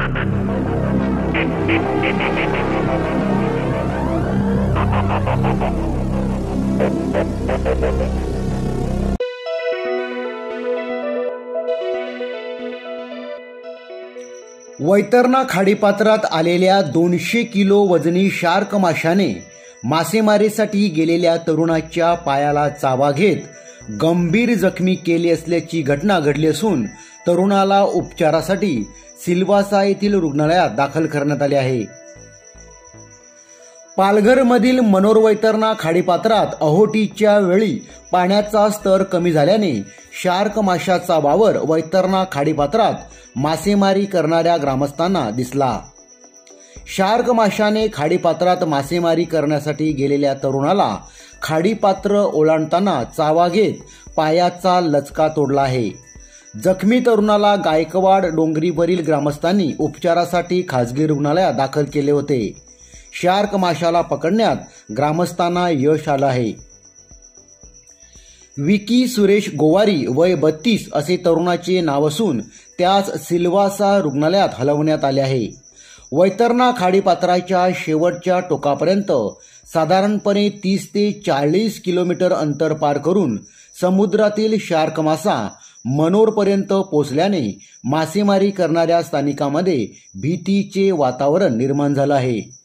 वैतरणा खाडीपात्रात आलेल्या 200 किलो वजनी शार्क माशाने मासेमारीसाठी गेलेल्या तरुणाच्या पायाला चावा घेत गंभीर जखमी केली असल्याची घटना घडली असून तरुणाला उपचारासाठी सिल्वासा येथील रुग्णालयात दाखल करण्यात आले आहे. पालघरमधील मनोर वैतरणा खाडीपात्रात अहोटीच्या वेळी पाण्याचा स्तर कमी झाल्याने शार्क माशाचा वावर वैतरणा खाडीपात्रात मासेमारी करणाऱ्या ग्रामस्थांना दिसला. शार्क माशाने खाडीपात्रात मासेमारी करण्यासाठी गेलेल्या तरुणाला खाडीपात्र ओलांडताना चावा घेत पायाचा लचका तोडला आहे. जखमी तरुणाला गायकवाड डोंगरीवरील ग्रामस्थांनी उपचारासाठी खासगी रुग्णालयात दाखल केले होते. शार्क माशाला पकडण्यात ग्रामस्थांना यश आलं आहे. विकी सुरेश गोवारी वय 32 असे तरुणाचे नाव असून त्यास सिल्वासा रुग्णालयात हलवण्यात आले आहे. वैतरणा खाडीपात्राच्या शेवटच्या टोकापर्यंत साधारणपणे 30 ते 40 किलोमीटर अंतर पार करून समुद्रातील शार्क मासा मनोरपर्यंत पोहोचल्याने मासेमारी करणाऱ्या स्थानिकांमध्ये भीतीचे वातावरण निर्माण झालं आहे.